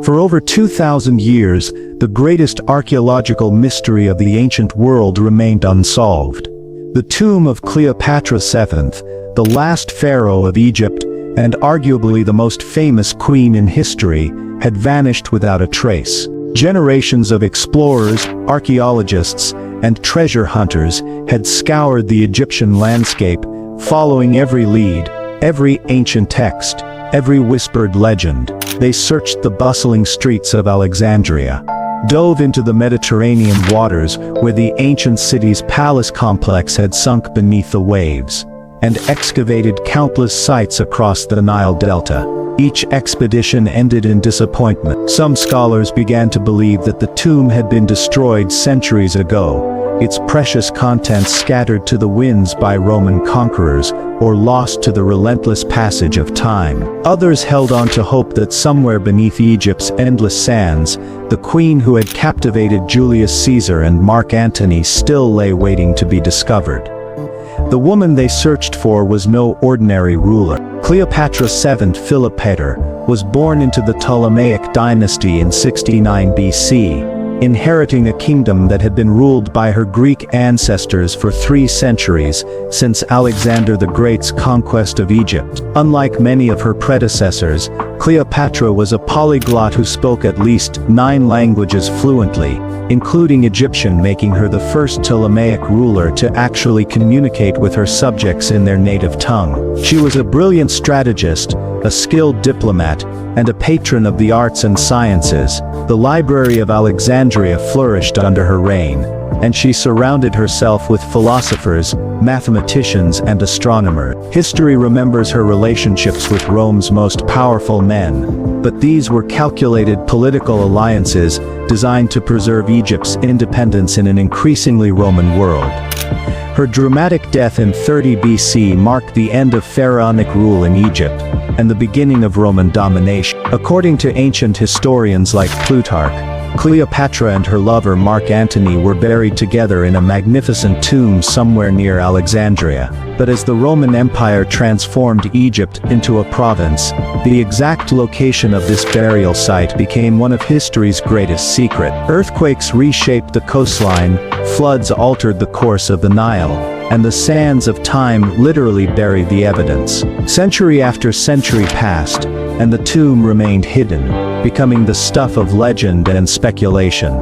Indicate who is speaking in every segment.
Speaker 1: For over 2,000 years, the greatest archaeological mystery of the ancient world remained unsolved. The tomb of Cleopatra VII, the last pharaoh of Egypt, and arguably the most famous queen in history, had vanished without a trace. Generations of explorers, archaeologists, and treasure hunters had scoured the Egyptian landscape, following every lead, every ancient text, every whispered legend. They searched the bustling streets of Alexandria, dove into the Mediterranean waters where the ancient city's palace complex had sunk beneath the waves, and excavated countless sites across the Nile Delta. Each expedition ended in disappointment. Some scholars began to believe that the tomb had been destroyed centuries ago, its precious contents scattered to the winds by Roman conquerors, or lost to the relentless passage of time. Others held on to hope that somewhere beneath Egypt's endless sands, the queen who had captivated Julius Caesar and Mark Antony still lay waiting to be discovered. The woman they searched for was no ordinary ruler. Cleopatra VII Philopator was born into the Ptolemaic dynasty in 69 BC, inheriting a kingdom that had been ruled by her Greek ancestors for 3 centuries, since Alexander the Great's conquest of Egypt. Unlike many of her predecessors, Cleopatra was a polyglot who spoke at least 9 languages fluently, including Egyptian, making her the first Ptolemaic ruler to actually communicate with her subjects in their native tongue. She was a brilliant strategist, a skilled diplomat, and a patron of the arts and sciences. The Library of Alexandria flourished under her reign, and she surrounded herself with philosophers, mathematicians, and astronomers. History remembers her relationships with Rome's most powerful men, but these were calculated political alliances designed to preserve Egypt's independence in an increasingly Roman world. Her dramatic death in 30 BC marked the end of pharaonic rule in Egypt, and the beginning of Roman domination. According to ancient historians like Plutarch, Cleopatra and her lover Mark Antony were buried together in a magnificent tomb somewhere near Alexandria. But as the Roman Empire transformed Egypt into a province, the exact location of this burial site became one of history's greatest secrets. Earthquakes reshaped the coastline, floods altered the course of the Nile, and the sands of time literally buried the evidence. Century after century passed, and the tomb remained hidden, becoming the stuff of legend and speculation.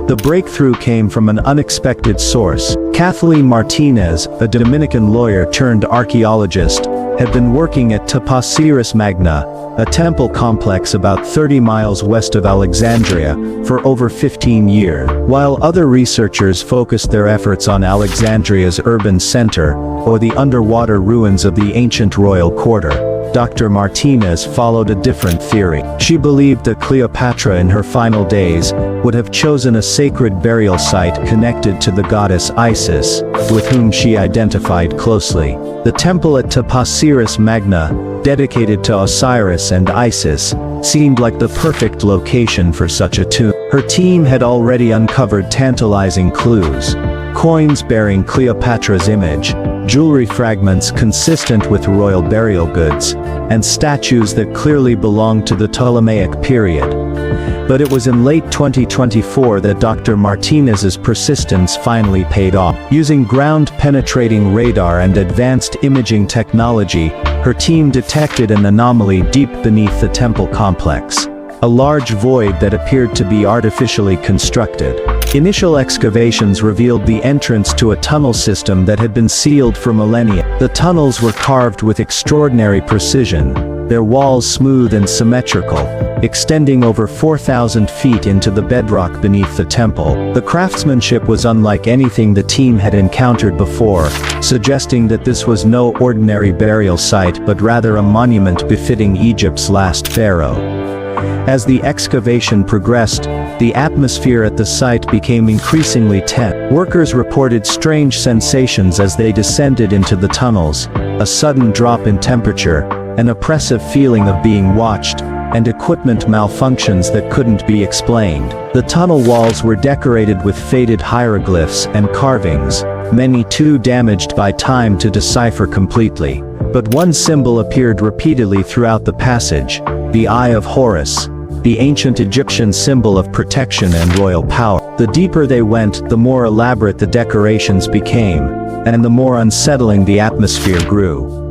Speaker 1: The breakthrough came from an unexpected source. Kathleen Martinez, a Dominican lawyer turned archaeologist, had been working at Taposiris Magna, a temple complex about 30 miles west of Alexandria, for over 15 years. While other researchers focused their efforts on Alexandria's urban center, or the underwater ruins of the ancient royal quarter, Dr. Martinez followed a different theory. She believed that Cleopatra in her final days would have chosen a sacred burial site connected to the goddess Isis, with whom she identified closely. The temple at Taposiris Magna, dedicated to Osiris and Isis, seemed like the perfect location for such a tomb. Her team had already uncovered tantalizing clues: coins bearing Cleopatra's image, jewelry fragments consistent with royal burial goods, and statues that clearly belonged to the Ptolemaic period. But it was in late 2024 that Dr. Martinez's persistence finally paid off. Using ground-penetrating radar and advanced imaging technology, her team detected an anomaly deep beneath the temple complex, a large void that appeared to be artificially constructed. Initial excavations revealed the entrance to a tunnel system that had been sealed for millennia. The tunnels were carved with extraordinary precision, their walls smooth and symmetrical, extending over 4,000 feet into the bedrock beneath the temple. The craftsmanship was unlike anything the team had encountered before, suggesting that this was no ordinary burial site but rather a monument befitting Egypt's last pharaoh. As the excavation progressed, the atmosphere at the site became increasingly tense. Workers reported strange sensations as they descended into the tunnels: a sudden drop in temperature, an oppressive feeling of being watched, and equipment malfunctions that couldn't be explained. The tunnel walls were decorated with faded hieroglyphs and carvings, many too damaged by time to decipher completely. But one symbol appeared repeatedly throughout the passage: the Eye of Horus, the ancient Egyptian symbol of protection and royal power. The deeper they went, the more elaborate the decorations became, and the more unsettling the atmosphere grew.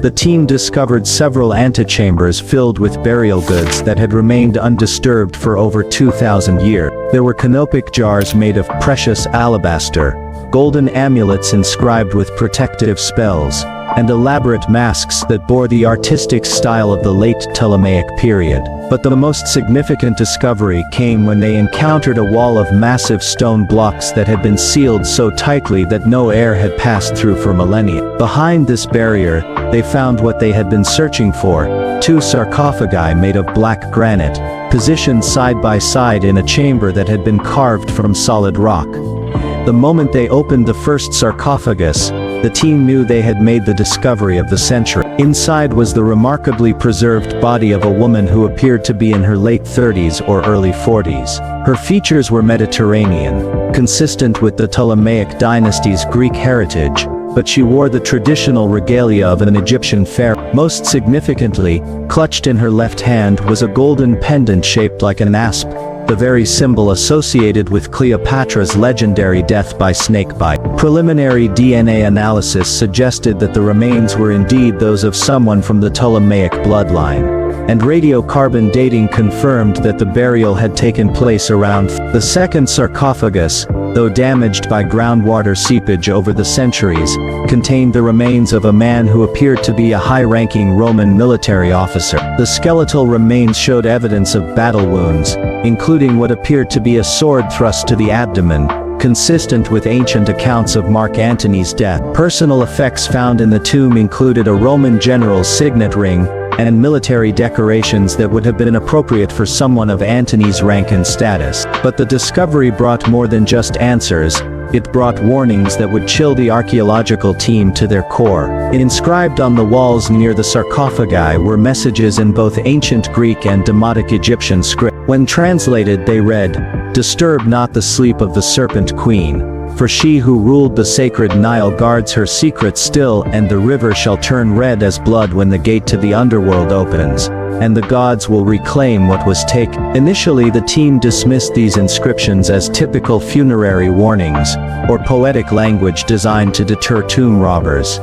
Speaker 1: The team discovered several antechambers filled with burial goods that had remained undisturbed for over 2,000 years. There were canopic jars made of precious alabaster, golden amulets inscribed with protective spells, and elaborate masks that bore the artistic style of the late Ptolemaic period. But the most significant discovery came when they encountered a wall of massive stone blocks that had been sealed so tightly that no air had passed through for millennia. Behind this barrier, they found what they had been searching for: two sarcophagi made of black granite, positioned side by side in a chamber that had been carved from solid rock. The moment they opened the first sarcophagus, the team knew they had made the discovery of the century. Inside was the remarkably preserved body of a woman who appeared to be in her late 30s or early 40s. Her features were Mediterranean, consistent with the Ptolemaic dynasty's Greek heritage, but she wore the traditional regalia of an Egyptian pharaoh. Most significantly, clutched in her left hand was a golden pendant shaped like an asp, the very symbol associated with Cleopatra's legendary death by snakebite. Preliminary DNA analysis suggested that the remains were indeed those of someone from the Ptolemaic bloodline, and radiocarbon dating confirmed that the burial had taken place around. The second sarcophagus, though damaged by groundwater seepage over the centuries, contained the remains of a man who appeared to be a high-ranking Roman military officer. The skeletal remains showed evidence of battle wounds, including what appeared to be a sword thrust to the abdomen, consistent with ancient accounts of Mark Antony's death. Personal effects found in the tomb included a Roman general's signet ring, and military decorations that would have been appropriate for someone of Antony's rank and status. But the discovery brought more than just answers. It brought warnings that would chill the archaeological team to their core. Inscribed on the walls near the sarcophagi were messages in both ancient Greek and Demotic Egyptian script. When translated, they read, "Disturb not the sleep of the serpent queen, for she who ruled the sacred Nile guards her secret still, and the river shall turn red as blood when the gate to the underworld opens, and the gods will reclaim what was taken." Initially, the team dismissed these inscriptions as typical funerary warnings, or poetic language designed to deter tomb robbers.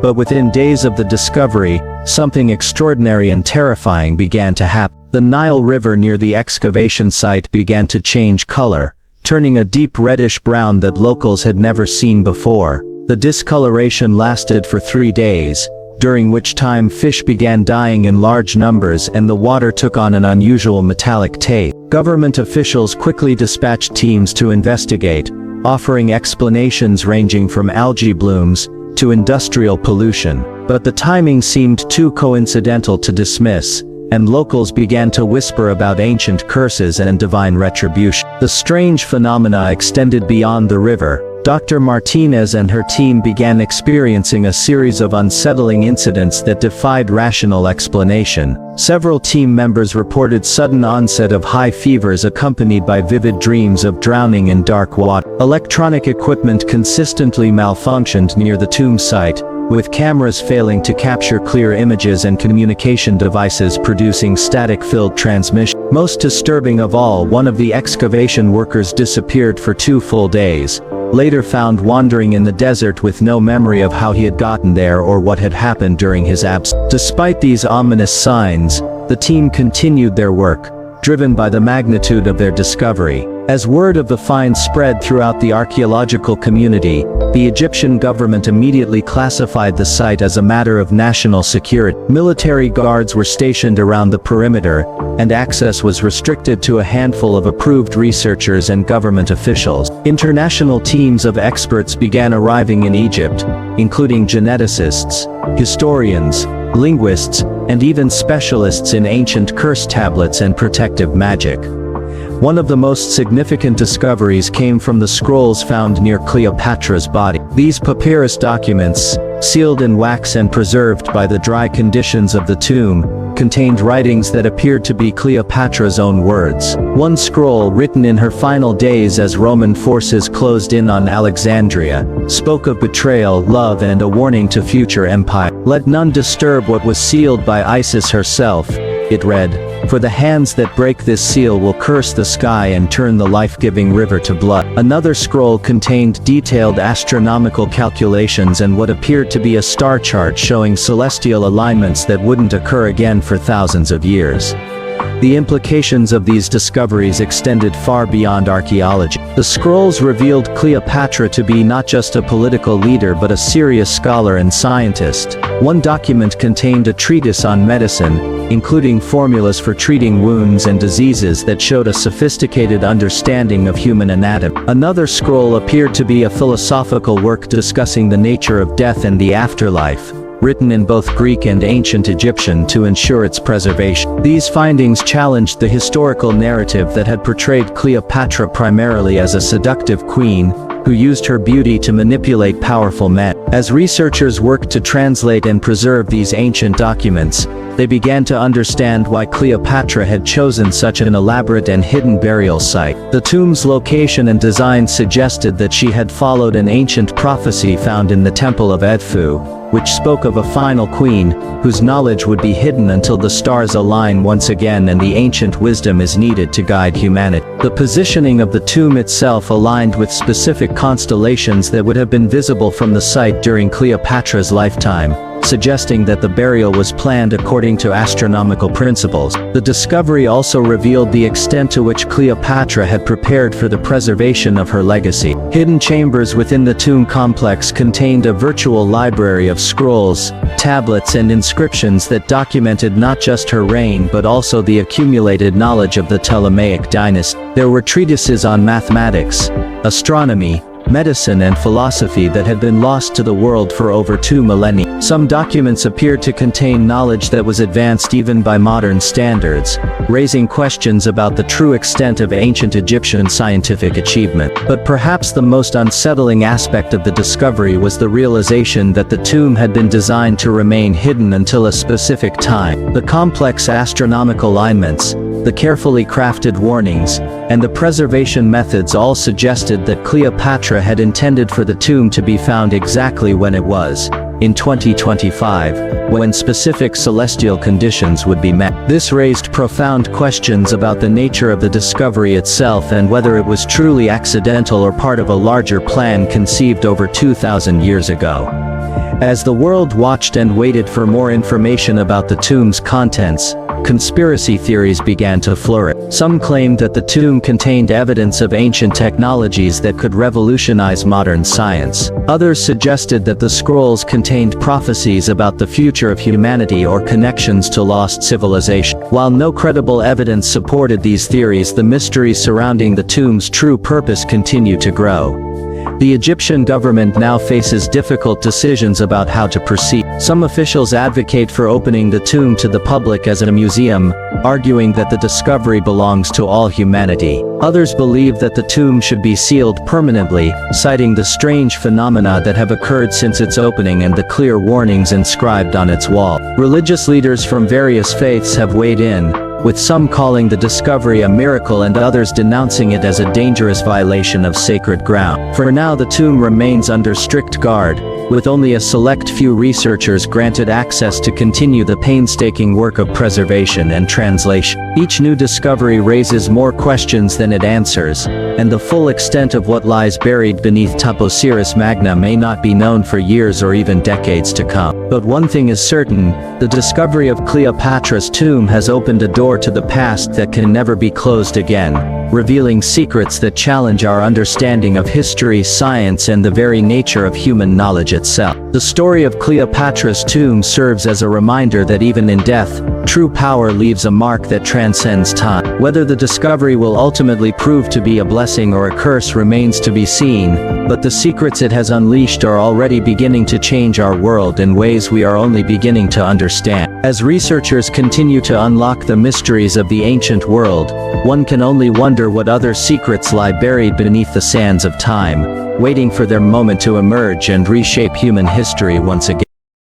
Speaker 1: But within days of the discovery, something extraordinary and terrifying began to happen. The Nile River near the excavation site began to change color, turning a deep reddish-brown that locals had never seen before. The discoloration lasted for 3 days, during which time fish began dying in large numbers and the water took on an unusual metallic taste. Government officials quickly dispatched teams to investigate, offering explanations ranging from algae blooms to industrial pollution. But the timing seemed too coincidental to dismiss, and locals began to whisper about ancient curses and divine retribution. The strange phenomena extended beyond the river. Dr. Martinez and her team began experiencing a series of unsettling incidents that defied rational explanation. Several team members reported sudden onset of high fevers accompanied by vivid dreams of drowning in dark water. Electronic equipment consistently malfunctioned near the tomb site, with cameras failing to capture clear images and communication devices producing static-filled transmission. Most disturbing of all, one of the excavation workers disappeared for 2 full days, later found wandering in the desert with no memory of how he had gotten there or what had happened during his absence. Despite these ominous signs, the team continued their work, driven by the magnitude of their discovery. As word of the find spread throughout the archaeological community, the Egyptian government immediately classified the site as a matter of national security. Military guards were stationed around the perimeter, and access was restricted to a handful of approved researchers and government officials. International teams of experts began arriving in Egypt, including geneticists, historians, linguists, and even specialists in ancient curse tablets and protective magic. One of the most significant discoveries came from the scrolls found near Cleopatra's body. These papyrus documents, sealed in wax and preserved by the dry conditions of the tomb, contained writings that appeared to be Cleopatra's own words. One scroll, written in her final days as Roman forces closed in on Alexandria, spoke of betrayal, love, and a warning to future empire. "Let none disturb what was sealed by Isis herself," it read. For the hands that break this seal will curse the sky and turn the life-giving river to blood. Another scroll contained detailed astronomical calculations and what appeared to be a star chart showing celestial alignments that wouldn't occur again for thousands of years. The implications of these discoveries extended far beyond archaeology. The scrolls revealed Cleopatra to be not just a political leader but a serious scholar and scientist. One document contained a treatise on medicine, including formulas for treating wounds and diseases that showed a sophisticated understanding of human anatomy. Another scroll appeared to be a philosophical work discussing the nature of death and the afterlife, written in both Greek and ancient Egyptian to ensure its preservation. These findings challenged the historical narrative that had portrayed Cleopatra primarily as a seductive queen, who used her beauty to manipulate powerful men. As researchers worked to translate and preserve these ancient documents, they began to understand why Cleopatra had chosen such an elaborate and hidden burial site. The tomb's location and design suggested that she had followed an ancient prophecy found in the Temple of Edfu, which spoke of a final queen, whose knowledge would be hidden until the stars align once again and the ancient wisdom is needed to guide humanity. The positioning of the tomb itself aligned with specific constellations that would have been visible from the site during Cleopatra's lifetime, suggesting that the burial was planned according to astronomical principles. The discovery also revealed the extent to which Cleopatra had prepared for the preservation of her legacy. Hidden chambers within the tomb complex contained a virtual library of scrolls, tablets and inscriptions that documented not just her reign but also the accumulated knowledge of the Ptolemaic dynasty. There were treatises on mathematics, astronomy, medicine and philosophy that had been lost to the world for over 2 millennia. Some documents appeared to contain knowledge that was advanced even by modern standards, raising questions about the true extent of ancient Egyptian scientific achievement. But perhaps the most unsettling aspect of the discovery was the realization that the tomb had been designed to remain hidden until a specific time. The complex astronomical alignments, the carefully crafted warnings, and the preservation methods all suggested that Cleopatra had intended for the tomb to be found exactly when it was, in 2025, when specific celestial conditions would be met. This raised profound questions about the nature of the discovery itself and whether it was truly accidental or part of a larger plan conceived over 2,000 years ago. As the world watched and waited for more information about the tomb's contents, conspiracy theories began to flourish. Some claimed that the tomb contained evidence of ancient technologies that could revolutionize modern science. Others suggested that the scrolls contained prophecies about the future of humanity or connections to lost civilization. While no credible evidence supported these theories, the mysteries surrounding the tomb's true purpose continue to grow. The Egyptian government now faces difficult decisions about how to proceed. Some officials advocate for opening the tomb to the public as a museum, arguing that the discovery belongs to all humanity. Others believe that the tomb should be sealed permanently, citing the strange phenomena that have occurred since its opening and the clear warnings inscribed on its wall. Religious leaders from various faiths have weighed in, with some calling the discovery a miracle and others denouncing it as a dangerous violation of sacred ground. For now, the tomb remains under strict guard, with only a select few researchers granted access to continue the painstaking work of preservation and translation. Each new discovery raises more questions than it answers, and the full extent of what lies buried beneath Taposiris Magna may not be known for years or even decades to come. But one thing is certain, the discovery of Cleopatra's tomb has opened a door to the past that can never be closed again, revealing secrets that challenge our understanding of history, science, and the very nature of human knowledge itself. The story of Cleopatra's tomb serves as a reminder that even in death, true power leaves a mark that transcends time. Whether the discovery will ultimately prove to be a blessing or a curse remains to be seen, but the secrets it has unleashed are already beginning to change our world in ways we are only beginning to understand. As researchers continue to unlock the mysteries of the ancient world, one can only wonder what other secrets lie buried beneath the sands of time, waiting for their moment to emerge and reshape human history once again.